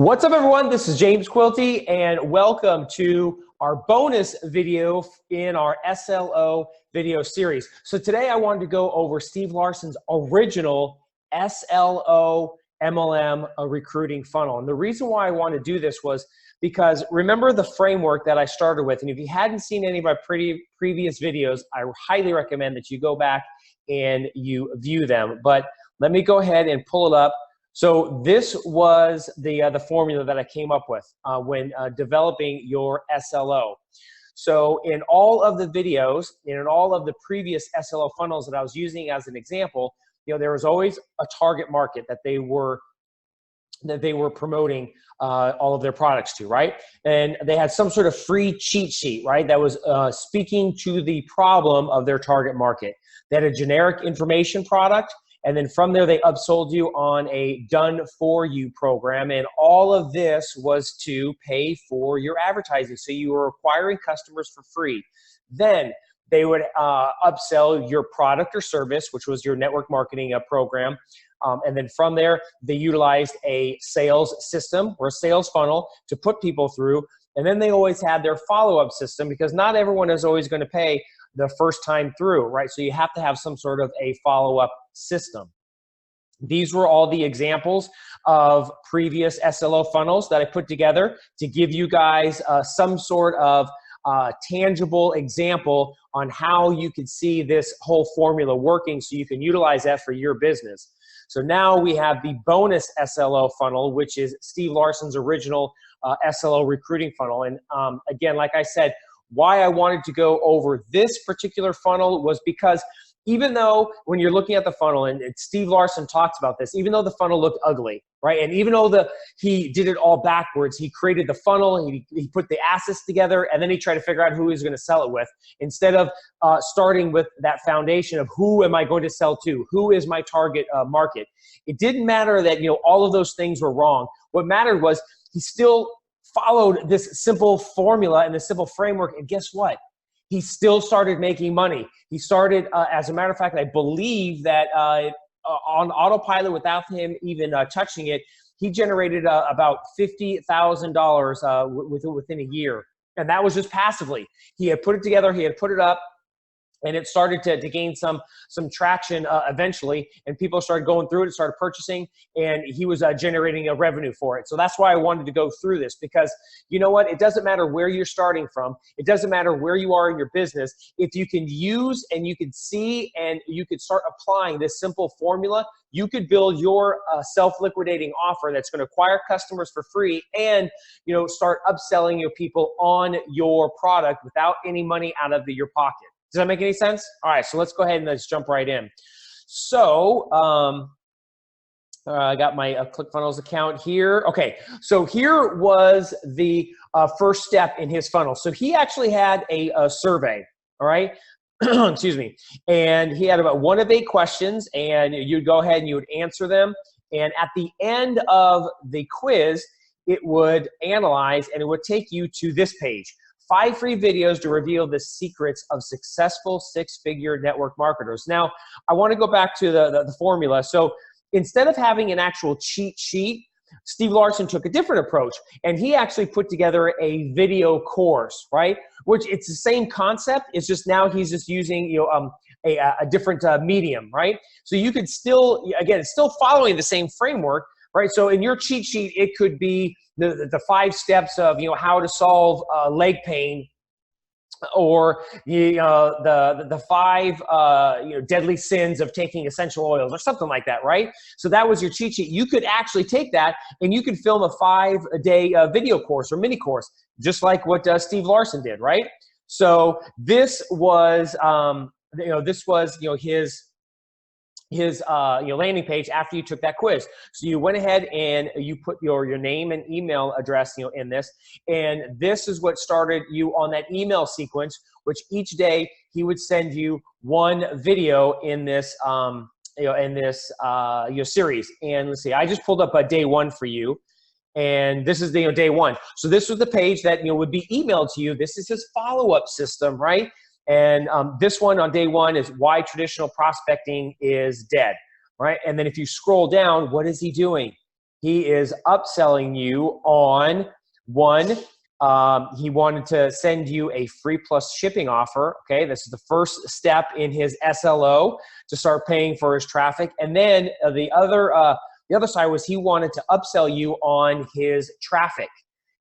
What's up, everyone? This is James Quilty, and welcome to our bonus video in our SLO video series. So today I wanted to go over Steve Larsen's original SLO MLM recruiting funnel. And the reason why I want to do this was because remember the framework that I started with. And if you hadn't seen any of my previous videos, I highly recommend that you go back and you view them. But let me go ahead and pull it up. So this was the formula that I came up with when developing your SLO. So in all of the videos, and in all of the previous SLO funnels that I was using as an example, there was always a target market that they were promoting all of their products to, right? And they had some sort of free cheat sheet, right? That was speaking to the problem of their target market. They had a generic information product. And then from there, they upsold you on a done-for-you program. And all of this was to pay for your advertising. So you were acquiring customers for free. Then they would upsell your product or service, which was your network marketing program. And then from there, they utilized a sales system or a sales funnel to put people through. And then they always had their follow-up system because not everyone is always going to pay the first time through, right? So you have to have some sort of a follow-up system. These were all the examples of previous SLO funnels that I put together to give you guys some sort of tangible example on how you could see this whole formula working so you can utilize that for your business. So now we have the bonus SLO funnel, which is Steve Larsen's original SLO recruiting funnel. And again, like I said, why I wanted to go over this particular funnel was because even though when you're looking at the funnel, and Steve Larsen talks about this, even though the funnel looked ugly, right? And even though he did it all backwards, he created the funnel, he put the assets together, and then he tried to figure out who he was going to sell it with, instead of starting with that foundation of who am I going to sell to? Who is my target market? It didn't matter that all of those things were wrong. What mattered was he still followed this simple formula and this simple framework, and guess what? He still started making money. He started, as a matter of fact, I believe that on autopilot without him even touching it, he generated about $50,000 within a year. And that was just passively. He had put it together, he had put it up, and it started to gain some traction eventually, and people started going through it, started purchasing, and he was generating a revenue for it. So that's why I wanted to go through this, because you know what? It doesn't matter where you're starting from. It doesn't matter where you are in your business. If you can use and you can see and you could start applying this simple formula, you could build your self-liquidating offer that's going to acquire customers for free and start upselling your people on your product without any money out of your pocket. Does that make any sense? All right, so let's go ahead and let's jump right in. So I got my ClickFunnels account here. Okay, so here was the first step in his funnel. So he actually had a survey, all right? Excuse me. And he had about 1 of 8 questions, and you'd go ahead and you would answer them. And at the end of the quiz, it would analyze and it would take you to this page. 5 free videos to reveal the secrets of successful 6-figure network marketers. Now, I want to go back to the formula. So instead of having an actual cheat sheet, Steve Larsen took a different approach, and he actually put together a video course, right? Which it's the same concept. It's just now he's just using a different medium, right? So you could still, again, it's still following the same framework, right? So in your cheat sheet, it could be the 5 steps of how to solve leg pain, or the 5 deadly sins of taking essential oils, or something like that, right? So that was your cheat sheet. You could actually take that and you could film a 5-day video course or mini course, just like what Steve Larsen did, right? So this was his landing page after you took that quiz. So you went ahead and you put your name and email address in this, and this is what started you on that email sequence, which each day he would send you 1 video in this series. And let's see, I just pulled up day 1 for you, and this is day 1. So this was the page that would be emailed to you. This is his follow-up system, right? And this one on day 1 is why traditional prospecting is dead, right? And then if you scroll down, what is he doing? he is upselling you on one. He wanted to send you a free plus shipping offer. Okay, this is the first step in his SLO to start paying for his traffic. And then the other side was he wanted to upsell you on his traffic.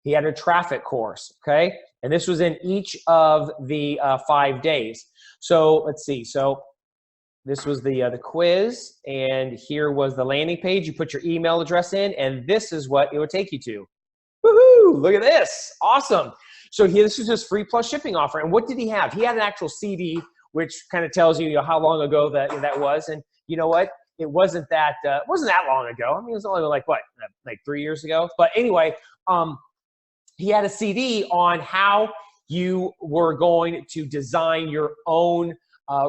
He had a traffic course. Okay, and this was in each of the 5 days. So let's see. So this was the quiz, and here was the landing page. You put your email address in, and this is what it would take you to. Woohoo! Look at this. Awesome. So here, this is his free plus shipping offer. And what did he have? He had an actual CD, which kind of tells you, how long ago that was. And you know what? It wasn't that long ago. I mean, it was only like 3 years ago. But anyway, he had a CD on how you were going to design your own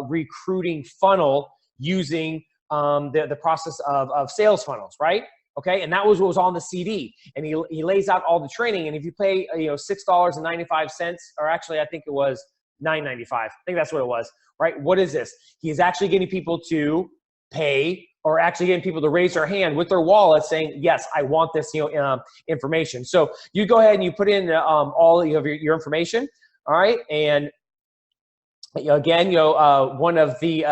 recruiting funnel using the process of sales funnels, right? Okay, and that was what was on the CD, and he lays out all the training. And if you pay $6.95, or actually I think it was $9.95, I think that's what it was, right? What is this? He's actually getting people to pay, or actually getting people to raise their hand with their wallet, saying, "Yes, I want this information." So you go ahead and you put in all of your information, all right, and again, one of the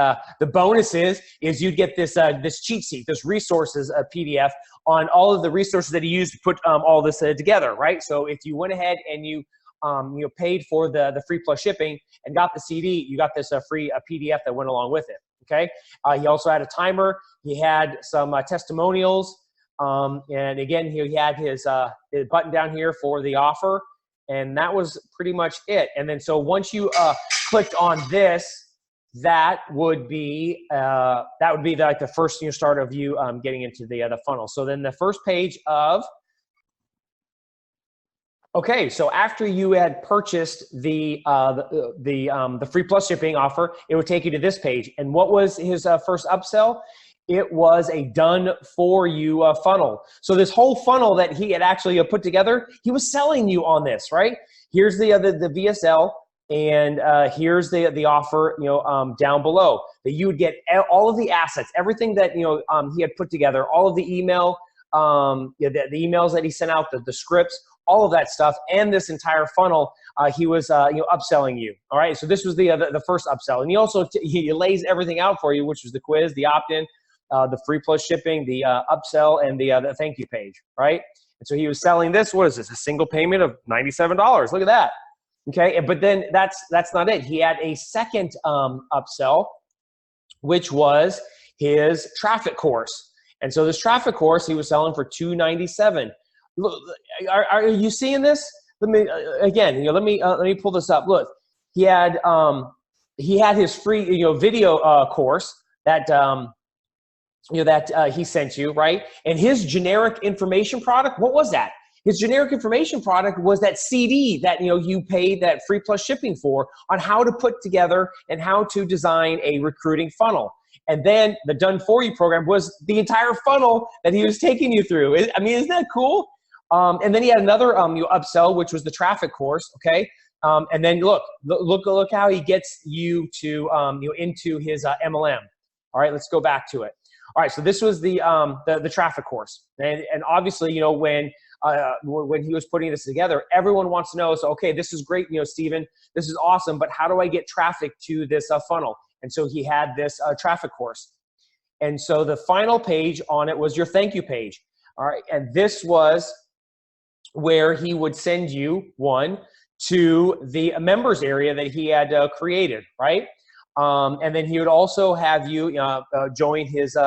bonuses is you'd get this this cheat sheet, this resources PDF on all of the resources that he used to put all this together, right? So if you went ahead and you paid for the free plus shipping and got the CD, you got this free PDF that went along with it. Okay. He also had a timer. He had some testimonials, and again, he had his button down here for the offer, and that was pretty much it. And then so once you clicked on this, that would be like the first start of you getting into the funnel. So then the first page of, okay, so after you had purchased the free plus shipping offer, it would take you to this page. And what was his first upsell? It was a done for you funnel. So this whole funnel that he had actually put together, he was selling you on this, right? Here's the VSL. And here's the offer, down below, that you would get all of the assets, everything that he had put together, all of the email, the emails that he sent out, the scripts, all of that stuff, and this entire funnel, he was upselling you. All right, so this was the first upsell, and he also he lays everything out for you, which was the quiz, the opt-in, the free plus shipping, the upsell, and the thank you page, right? And so he was selling this. What is this? A single payment of $97. Look at that. Okay, but then that's not it. He had a second upsell, which was his traffic course. And so this traffic course he was selling for $297. Look, are you seeing this? Let me again. Let me pull this up. Look, he had his free video course that he sent you, right? And his generic information product. What was that? His generic information product was that CD that you paid that free plus shipping for, on how to put together and how to design a recruiting funnel. And then the done for you program was the entire funnel that he was taking you through. I mean, isn't that cool? And then he had another upsell, which was the traffic course. Okay. And then look how he gets you to into his MLM. All right, let's go back to it. All right, so this was the traffic course, and obviously when he was putting this together, everyone wants to know, so, okay, this is great, Steven, this is awesome, but how do I get traffic to this funnel? And so he had this traffic course. And so the final page on it was your thank you page. All right, and this was where he would send you to the members area that he had created, right? And then he would also have you join his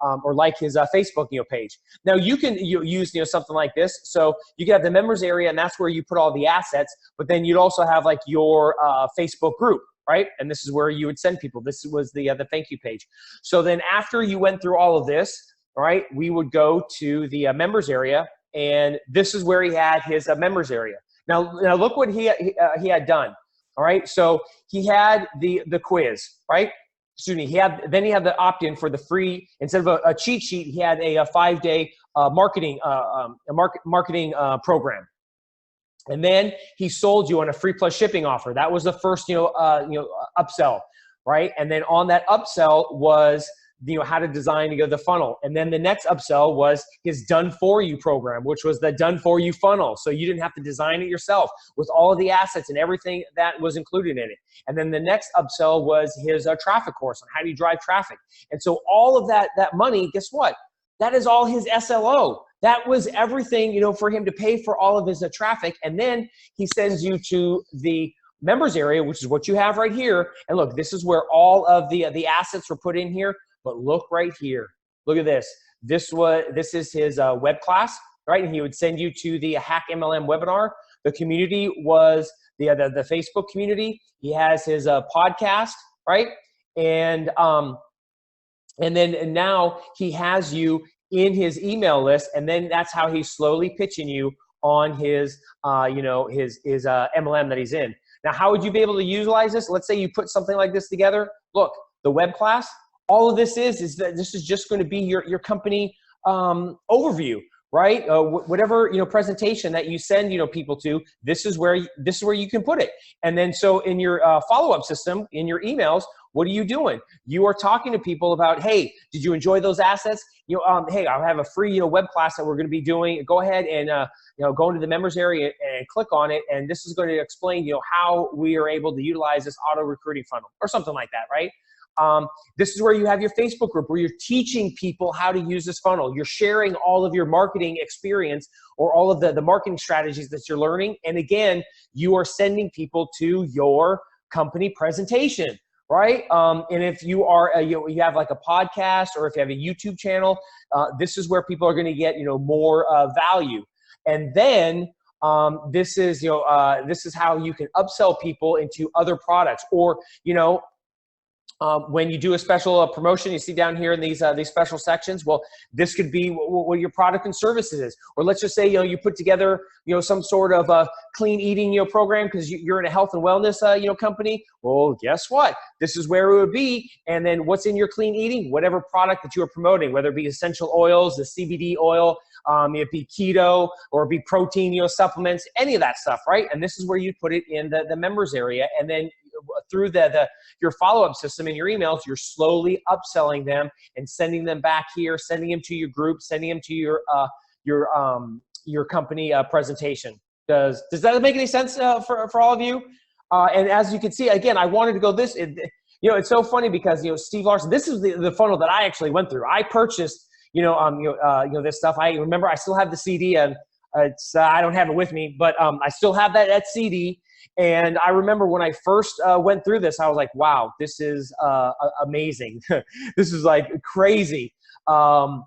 or like his Facebook page. Now you can use something like this. So you can have the members area, and that's where you put all the assets. But then you'd also have like your Facebook group, right? And this is where you would send people. This was the thank you page. So then after you went through all of this, all right, we would go to the members area, and this is where he had his members area. Now look what he had done. All right, so he had the quiz, right? Excuse me. He had the opt-in for the free. Instead of a cheat sheet, he had a 5-day marketing program. And then he sold you on a free plus shipping offer. That was the first upsell, right? And then on that upsell was how to design the funnel. And then the next upsell was his done for you program, which was the done for you funnel. So you didn't have to design it yourself with all of the assets and everything that was included in it. And then the next upsell was his traffic course on how do you drive traffic. And so all of that money, guess what? That is all his SLO. That was everything, for him to pay for all of his traffic. And then he sends you to the members area, which is what you have right here. And look, this is where all of the assets were put in here. But look right here. Look at this. This is his web class, right? And he would send you to the Hack MLM webinar. The community was the Facebook community. He has his podcast, right? And then now he has you in his email list, and then that's how he's slowly pitching you on his his MLM that he's in. Now, how would you be able to utilize this? Let's say you put something like this together. Look, the web class, all of this is that this is just going to be your company overview, right? Whatever presentation that you send people to, this is where you can put it. And then so in your follow-up system, in your emails, what are you doing? You are talking to people about, hey, did you enjoy those assets? Hey, I have a free web class that we're going to be doing. Go ahead and go into the members area and click on it, and this is going to explain how we are able to utilize this auto recruiting funnel or something like that, right? This is where you have your Facebook group where you're teaching people how to use this funnel. You're sharing all of your marketing experience or all of the marketing strategies that you're learning. And again, you are sending people to your company presentation, right? And if you are, you have like a podcast or if you have a YouTube channel, this is where people are going to get, more value. And then this is how you can upsell people into other products or, when you do a special promotion, you see down here in these special sections. Well, this could be what your product and services is, or let's just say you put together some sort of a clean eating program because you're in a health and wellness company. Well, guess what? This is where it would be. And then what's in your clean eating? Whatever product that you are promoting, whether it be essential oils, the CBD oil, it be keto or it be protein supplements, any of that stuff, right? And this is where you put it in the members area, and then through your follow-up system in your emails, you're slowly upselling them and sending them back here, sending them to your group, sending them to your company presentation. Does that make any sense for all of you? And as you can see, again, I wanted to go this. It's so funny because Steve Larsen. This is the funnel that I actually went through. I purchased this stuff. I remember I still have the CD, and I don't have it with me, but I still have that CD. And I remember when I first went through this, I was like, wow, this is amazing. This is like crazy. And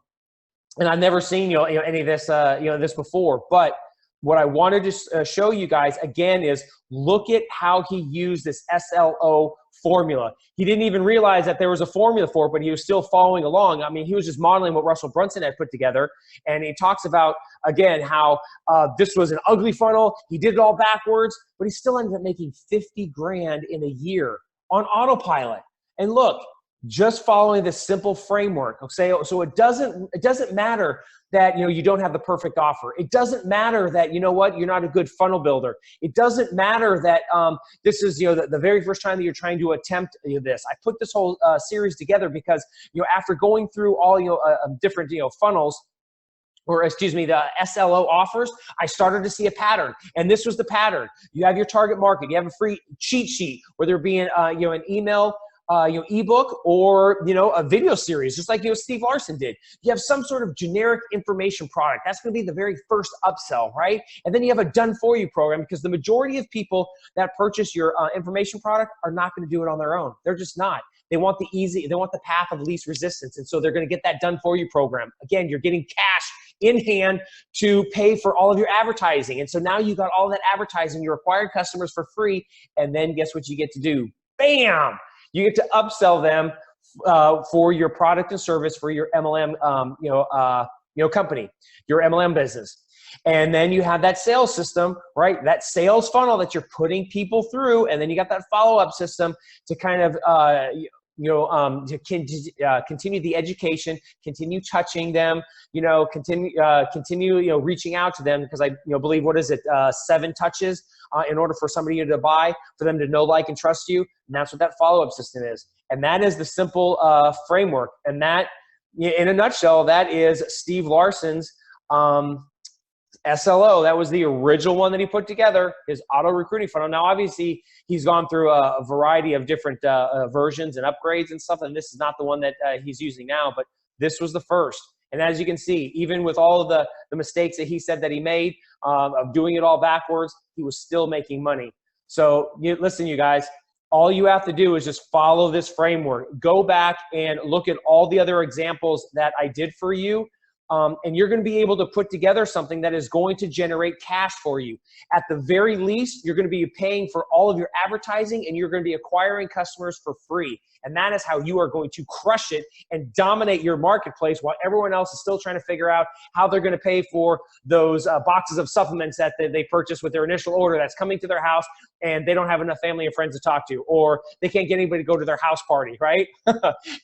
I've never seen, any of this, this before. But what I wanted to show you guys again is look at how he used this SLO formula. He didn't even realize that there was a formula for it, but he was still following along. I mean, he was just modeling what Russell Brunson had put together. And he talks about, again, how this was an ugly funnel. He did it all backwards, but he still ended up making 50 grand in a year on autopilot. And look, just following this simple framework. Okay, so it doesn't matter that you don't have the perfect offer. It doesn't matter that you're not a good funnel builder. It doesn't matter that this is the very first time that you're trying to attempt this. I put this whole series together because after going through all different funnels, or excuse me, the SLO offers, I started to see a pattern. And this was the pattern. You have your target market. You have a free cheat sheet, whether it be an email ebook or a video series, just like Steve Larsen did. You have some sort of generic information product. That's going to be the very first upsell, right? And then you have a done for you program, because the majority of people that purchase your information product are not going to do it on their own. They're just not. They want the path of least resistance, and so they're going to get that done for you program. Again, you're getting cash in hand to pay for all of your advertising, and so now you got all that advertising. You acquired customers for free, and then guess what you get to do? Bam! You get to upsell them for your product and service for your MLM, company, your MLM business. And then you have that sales system, right? That sales funnel that you're putting people through. And then you got that follow-up system to kind of, to continue the education, continue touching them, continue reaching out to them, because I believe, 7 touches in order for somebody to buy, for them to know, like, and trust you. And that's what that follow-up system is. And that is the simple framework. And that, in a nutshell, that is Steve Larsen's SLO. That was the original one that he put together, his auto recruiting funnel. Now, obviously, he's gone through a variety of different versions and upgrades and stuff, and this is not the one that he's using now, but this was the first. And as you can see, even with all of the mistakes that he said that he made of doing it all backwards, he was still making money. So listen, you guys, all you have to do is just follow this framework. Go back and look at all the other examples that I did for you. And you're going to be able to put together something that is going to generate cash for you. At the very least, you're going to be paying for all of your advertising, and you're going to be acquiring customers for free. And that is how you are going to crush it and dominate your marketplace while everyone else is still trying to figure out how they're going to pay for those boxes of supplements that they purchased with their initial order that's coming to their house, and they don't have enough family and friends to talk to, or they can't get anybody to go to their house party, right?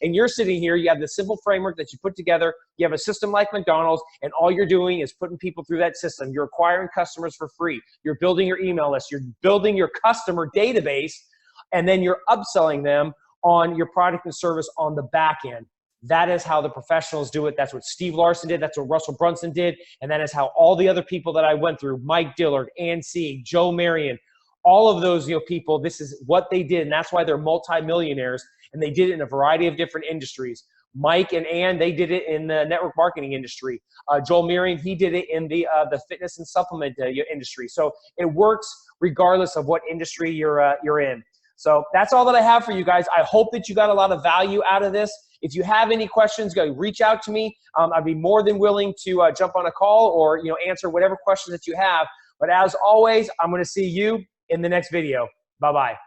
And you're sitting here, you have the simple framework that you put together, you have a system like McDonald's, and all you're doing is putting people through that system. You're acquiring customers for free. You're building your email list. You're building your customer database, and then you're upselling them on your product and service on the back end. That is how the professionals do it. That's what Steve Larsen did. That's what Russell Brunson did. And that is how all the other people that I went through, Mike Dillard, Ann Sieg, Joe Marion, all of those people, this is what they did. And that's why they're multimillionaires. And they did it in a variety of different industries. Mike and Ann, they did it in the network marketing industry. Joel Marion, he did it in the fitness and supplement industry. So it works regardless of what industry you're in. So that's all that I have for you guys. I hope that you got a lot of value out of this. If you have any questions, go reach out to me. I'd be more than willing to jump on a call or answer whatever questions that you have. But as always, I'm going to see you in the next video. Bye-bye.